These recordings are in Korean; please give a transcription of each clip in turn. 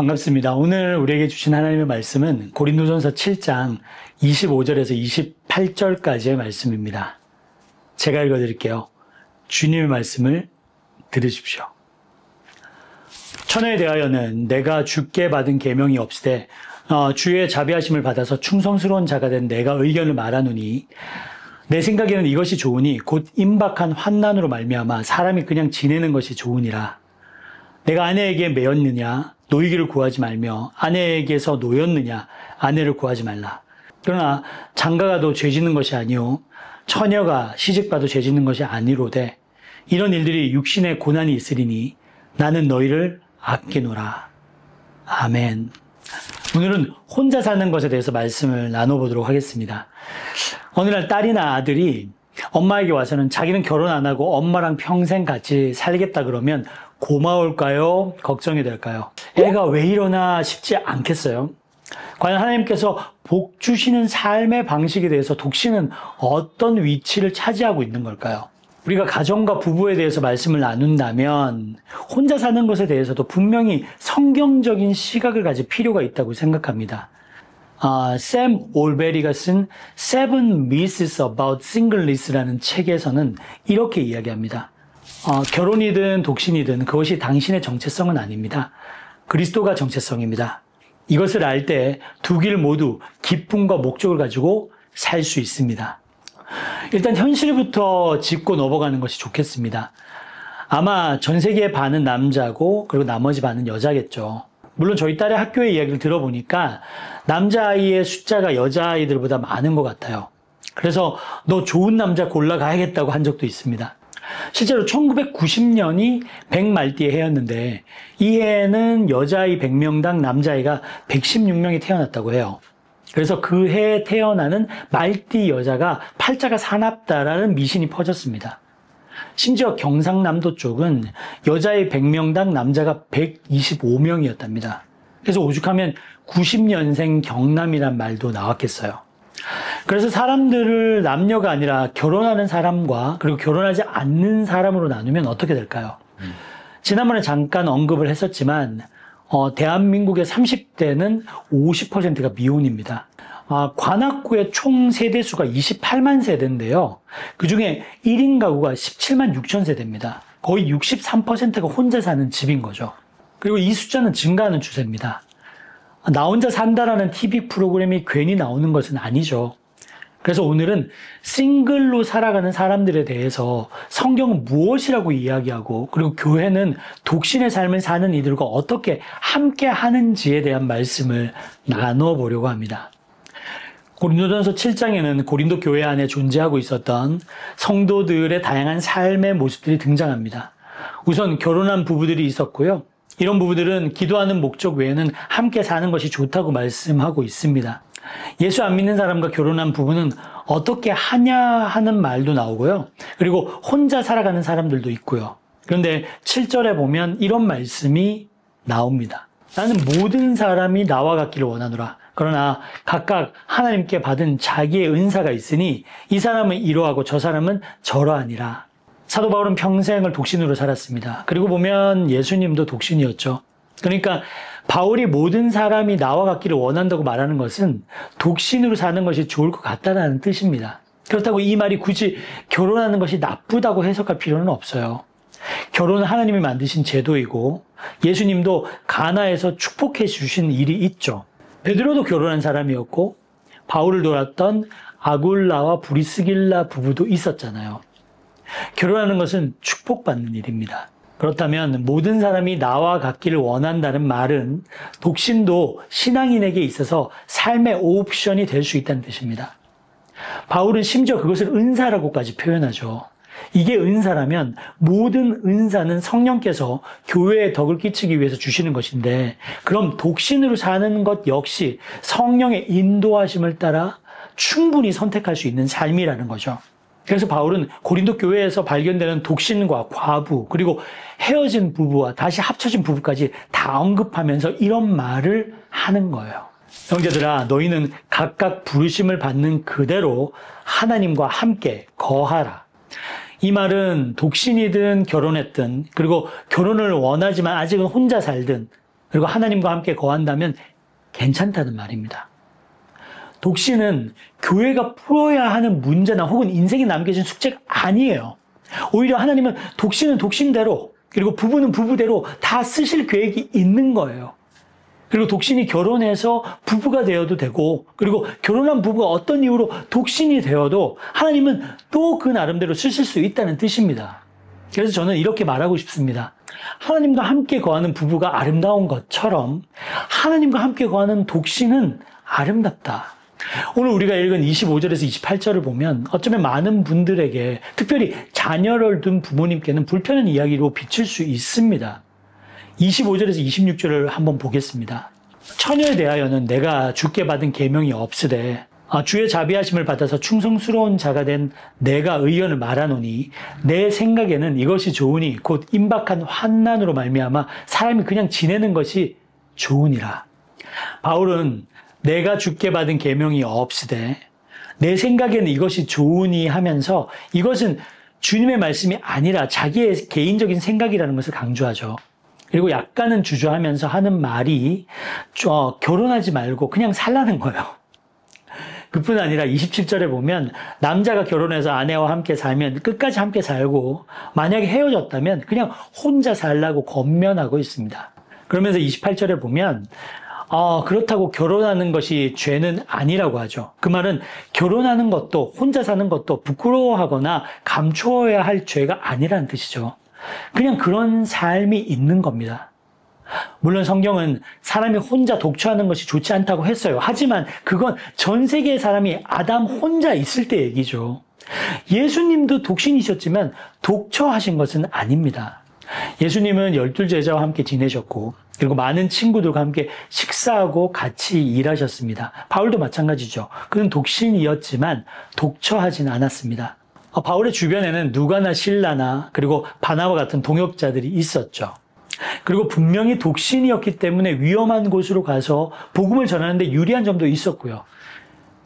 반갑습니다. 오늘 우리에게 주신 하나님의 말씀은 고린도전서 7장 25절에서 28절까지의 말씀입니다. 제가 읽어드릴게요. 주님의 말씀을 들으십시오. 천하에 대하여는 내가 주께 받은 계명이 없으되 주의 자비하심을 받아서 충성스러운 자가 된 내가 의견을 말하노니 내 생각에는 이것이 좋으니 곧 임박한 환난으로 말미암아 사람이 그냥 지내는 것이 좋으니라. 내가 아내에게 매였느냐 노이기를 구하지 말며 아내에게서 노였느냐 아내를 구하지 말라. 그러나 장가가도 죄짓는 것이 아니요 처녀가 시집가도 죄짓는 것이 아니로되 이런 일들이 육신의 고난이 있으리니 나는 너희를 아끼노라. 아멘. 오늘은 혼자 사는 것에 대해서 말씀을 나눠보도록 하겠습니다. 어느 날 딸이나 아들이 엄마에게 와서는 자기는 결혼 안 하고 엄마랑 평생 같이 살겠다 그러면 고마울까요? 걱정이 될까요? 애가 왜 이러나 싶지 않겠어요? 과연 하나님께서 복 주시는 삶의 방식에 대해서 독신은 어떤 위치를 차지하고 있는 걸까요? 우리가 가정과 부부에 대해서 말씀을 나눈다면 혼자 사는 것에 대해서도 분명히 성경적인 시각을 가질 필요가 있다고 생각합니다. 샘 올베리가 쓴 Seven Myths About Singleness라는 책에서는 이렇게 이야기합니다. 결혼이든 독신이든 그것이 당신의 정체성은 아닙니다. 그리스도가 정체성입니다. 이것을 알 때 두 길 모두 기쁨과 목적을 가지고 살 수 있습니다. 일단 현실부터 짚고 넘어가는 것이 좋겠습니다. 아마 전 세계의 반은 남자고 그리고 나머지 반은 여자겠죠. 물론 저희 딸의 학교의 이야기를 들어보니까 남자아이의 숫자가 여자아이들보다 많은 것 같아요. 그래서 너 좋은 남자 골라가야겠다고 한 적도 있습니다. 실제로 1990년이 100말띠의 해였는데 이 해에는 여자아이 100명당 남자아이가 116명이 태어났다고 해요. 그래서 그 해에 태어나는 말띠 여자가 팔자가 사납다라는 미신이 퍼졌습니다. 심지어 경상남도 쪽은 여자아이 100명당 남자가 125명이었답니다. 그래서 오죽하면 90년생 경남이란 말도 나왔겠어요. 그래서 사람들을 남녀가 아니라 결혼하는 사람과 그리고 결혼하지 않는 사람으로 나누면 어떻게 될까요? 지난번에 잠깐 언급을 했었지만 대한민국의 30대는 50%가 미혼입니다. 관악구의 총 세대수가 28만 세대인데요. 그중에 1인 가구가 17만 6천 세대입니다. 거의 63%가 혼자 사는 집인 거죠. 그리고 이 숫자는 증가하는 추세입니다. 나 혼자 산다라는 TV 프로그램이 괜히 나오는 것은 아니죠. 그래서 오늘은 싱글로 살아가는 사람들에 대해서 성경은 무엇이라고 이야기하고 그리고 교회는 독신의 삶을 사는 이들과 어떻게 함께 하는지에 대한 말씀을 나눠보려고 합니다. 고린도전서 7장에는 고린도 교회 안에 존재하고 있었던 성도들의 다양한 삶의 모습들이 등장합니다. 우선 결혼한 부부들이 있었고요. 이런 부부들은 기도하는 목적 외에는 함께 사는 것이 좋다고 말씀하고 있습니다. 예수 안 믿는 사람과 결혼한 부부는 어떻게 하냐 하는 말도 나오고요. 그리고 혼자 살아가는 사람들도 있고요. 그런데 7절에 보면 이런 말씀이 나옵니다. 나는 모든 사람이 나와 같기를 원하노라. 그러나 각각 하나님께 받은 자기의 은사가 있으니 이 사람은 이러하고 저 사람은 저러하니라. 사도 바울은 평생을 독신으로 살았습니다. 그리고 보면 예수님도 독신이었죠. 그러니까 바울이 모든 사람이 나와 같기를 원한다고 말하는 것은 독신으로 사는 것이 좋을 것 같다는 뜻입니다. 그렇다고 이 말이 굳이 결혼하는 것이 나쁘다고 해석할 필요는 없어요. 결혼은 하나님이 만드신 제도이고 예수님도 가나에서 축복해 주신 일이 있죠. 베드로도 결혼한 사람이었고 바울을 돌았던 아굴라와 브리스길라 부부도 있었잖아요. 결혼하는 것은 축복받는 일입니다. 그렇다면 모든 사람이 나와 같기를 원한다는 말은 독신도 신앙인에게 있어서 삶의 옵션이 될 수 있다는 뜻입니다. 바울은 심지어 그것을 은사라고까지 표현하죠. 이게 은사라면 모든 은사는 성령께서 교회에 덕을 끼치기 위해서 주시는 것인데 그럼 독신으로 사는 것 역시 성령의 인도하심을 따라 충분히 선택할 수 있는 삶이라는 거죠. 그래서 바울은 고린도 교회에서 발견되는 독신과 과부 그리고 헤어진 부부와 다시 합쳐진 부부까지 다 언급하면서 이런 말을 하는 거예요. 형제들아 너희는 각각 부르심을 받는 그대로 하나님과 함께 거하라. 이 말은 독신이든 결혼했든 그리고 결혼을 원하지만 아직은 혼자 살든 그리고 하나님과 함께 거한다면 괜찮다는 말입니다. 독신은 교회가 풀어야 하는 문제나 혹은 인생에 남겨진 숙제가 아니에요. 오히려 하나님은 독신은 독신대로, 그리고 부부는 부부대로 다 쓰실 계획이 있는 거예요. 그리고 독신이 결혼해서 부부가 되어도 되고, 그리고 결혼한 부부가 어떤 이유로 독신이 되어도 하나님은 또 그 나름대로 쓰실 수 있다는 뜻입니다. 그래서 저는 이렇게 말하고 싶습니다. 하나님과 함께 거하는 부부가 아름다운 것처럼 하나님과 함께 거하는 독신은 아름답다. 오늘 우리가 읽은 25절에서 28절을 보면 어쩌면 많은 분들에게, 특별히 자녀를 둔 부모님께는 불편한 이야기로 비칠 수 있습니다. 25절에서 26절을 한번 보겠습니다. 처녀에 대하여는 내가 주께 받은 계명이 없으되 주의 자비하심을 받아서 충성스러운 자가 된 내가 의견을 말하노니 내 생각에는 이것이 좋으니 곧 임박한 환난으로 말미암아 사람이 그냥 지내는 것이 좋으니라. 바울은 내가 주께 받은 계명이 없으되 내 생각에는 이것이 좋으니 하면서 이것은 주님의 말씀이 아니라 자기의 개인적인 생각이라는 것을 강조하죠. 그리고 약간은 주저하면서 하는 말이 결혼하지 말고 그냥 살라는 거예요. 그뿐 아니라 27절에 보면 남자가 결혼해서 아내와 함께 살면 끝까지 함께 살고 만약에 헤어졌다면 그냥 혼자 살라고 권면하고 있습니다. 그러면서 28절에 보면 그렇다고 결혼하는 것이 죄는 아니라고 하죠. 그 말은 결혼하는 것도 혼자 사는 것도 부끄러워하거나 감추어야 할 죄가 아니라는 뜻이죠. 그냥 그런 삶이 있는 겁니다. 물론 성경은 사람이 혼자 독처하는 것이 좋지 않다고 했어요. 하지만 그건 전 세계의 사람이 아담 혼자 있을 때 얘기죠. 예수님도 독신이셨지만 독처하신 것은 아닙니다. 예수님은 12제자와 함께 지내셨고 그리고 많은 친구들과 함께 식사하고 같이 일하셨습니다. 바울도 마찬가지죠. 그는 독신이었지만 독처하지는 않았습니다. 바울의 주변에는 누가나 실라나 그리고 바나바 같은 동역자들이 있었죠. 그리고 분명히 독신이었기 때문에 위험한 곳으로 가서 복음을 전하는데 유리한 점도 있었고요.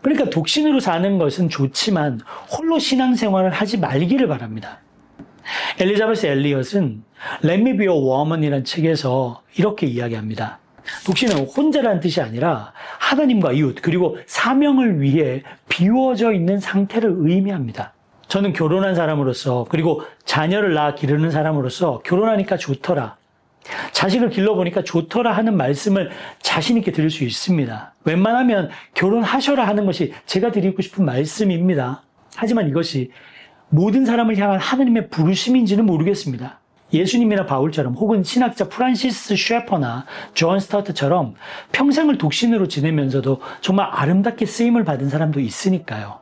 그러니까 독신으로 사는 것은 좋지만 홀로 신앙생활을 하지 말기를 바랍니다. 엘리자베스 엘리엇은 Let Me Be a Woman이라는 책에서 이렇게 이야기합니다. 독신은 혼자라는 뜻이 아니라 하나님과 이웃 그리고 사명을 위해 비워져 있는 상태를 의미합니다. 저는 결혼한 사람으로서 그리고 자녀를 낳아 기르는 사람으로서 결혼하니까 좋더라, 자식을 길러보니까 좋더라 하는 말씀을 자신 있게 드릴 수 있습니다. 웬만하면 결혼하셔라 하는 것이 제가 드리고 싶은 말씀입니다. 하지만 이것이 모든 사람을 향한 하나님의 부르심인지는 모르겠습니다. 예수님이나 바울처럼 혹은 신학자 프란시스 셰퍼나 존 스타트처럼 평생을 독신으로 지내면서도 정말 아름답게 쓰임을 받은 사람도 있으니까요.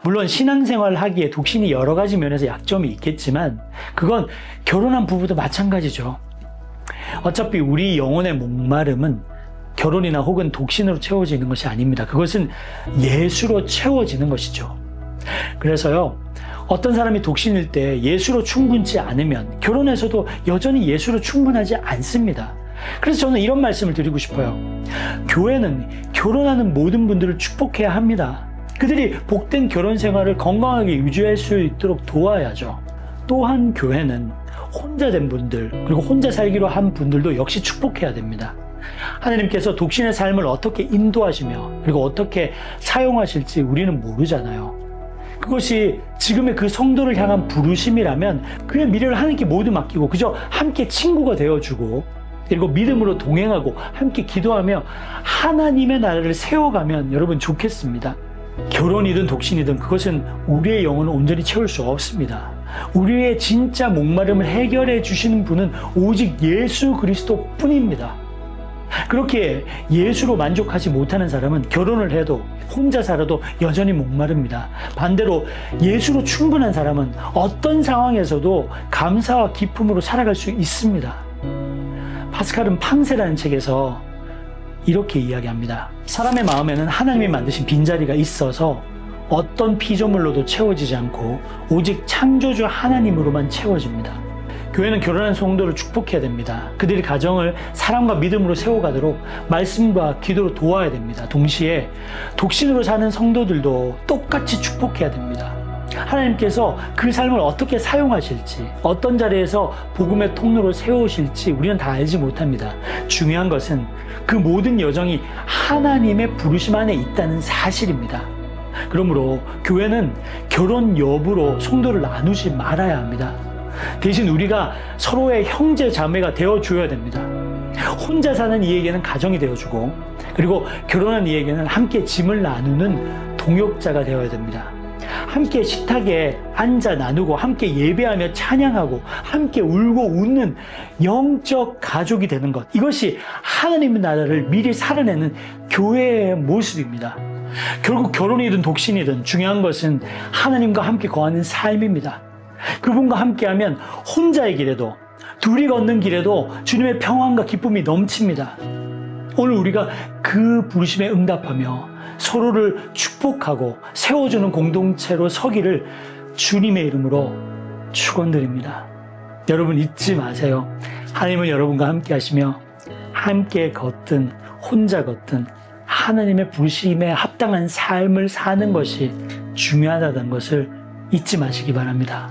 물론 신앙생활을 하기에 독신이 여러 가지 면에서 약점이 있겠지만 그건 결혼한 부부도 마찬가지죠. 어차피 우리 영혼의 목마름은 결혼이나 혹은 독신으로 채워지는 것이 아닙니다. 그것은 예수로 채워지는 것이죠. 그래서요, 어떤 사람이 독신일 때 예수로 충분치 않으면 결혼해서도 여전히 예수로 충분하지 않습니다. 그래서 저는 이런 말씀을 드리고 싶어요. 교회는 결혼하는 모든 분들을 축복해야 합니다. 그들이 복된 결혼 생활을 건강하게 유지할 수 있도록 도와야죠. 또한 교회는 혼자 된 분들 그리고 혼자 살기로 한 분들도 역시 축복해야 됩니다. 하나님께서 독신의 삶을 어떻게 인도하시며 그리고 어떻게 사용하실지 우리는 모르잖아요. 그것이 지금의 그 성도를 향한 부르심이라면 그의 미래를 하나님께 모두 맡기고 그저 함께 친구가 되어주고 그리고 믿음으로 동행하고 함께 기도하며 하나님의 나라를 세워가면 여러분 좋겠습니다. 결혼이든 독신이든 그것은 우리의 영혼을 온전히 채울 수 없습니다. 우리의 진짜 목마름을 해결해 주시는 분은 오직 예수 그리스도 뿐입니다. 그렇게 예수로 만족하지 못하는 사람은 결혼을 해도 혼자 살아도 여전히 목마릅니다. 반대로 예수로 충분한 사람은 어떤 상황에서도 감사와 기쁨으로 살아갈 수 있습니다. 파스칼은 팡세라는 책에서 이렇게 이야기합니다. 사람의 마음에는 하나님이 만드신 빈자리가 있어서 어떤 피조물로도 채워지지 않고 오직 창조주 하나님으로만 채워집니다. 교회는 결혼한 성도를 축복해야 됩니다. 그들이 가정을 사랑과 믿음으로 세워가도록 말씀과 기도로 도와야 됩니다. 동시에 독신으로 사는 성도들도 똑같이 축복해야 됩니다. 하나님께서 그 삶을 어떻게 사용하실지, 어떤 자리에서 복음의 통로로 세우실지 우리는 다 알지 못합니다. 중요한 것은 그 모든 여정이 하나님의 부르심 안에 있다는 사실입니다. 그러므로 교회는 결혼 여부로 성도를 나누지 말아야 합니다. 대신 우리가 서로의 형제 자매가 되어줘야 됩니다. 혼자 사는 이에게는 가정이 되어주고, 그리고 결혼한 이에게는 함께 짐을 나누는 동역자가 되어야 됩니다. 함께 식탁에 앉아 나누고, 함께 예배하며 찬양하고, 함께 울고 웃는 영적 가족이 되는 것, 이것이 하나님의 나라를 미리 살아내는 교회의 모습입니다. 결국 결혼이든 독신이든 중요한 것은 하나님과 함께 거하는 삶입니다. 그분과 함께하면 혼자의 길에도, 둘이 걷는 길에도 주님의 평안과 기쁨이 넘칩니다. 오늘 우리가 그 부르심에 응답하며 서로를 축복하고 세워주는 공동체로 서기를 주님의 이름으로 축원드립니다. 여러분 잊지 마세요. 하나님은 여러분과 함께 하시며 함께 걷든 혼자 걷든 하나님의 부르심에 합당한 삶을 사는 것이 중요하다는 것을 잊지 마시기 바랍니다.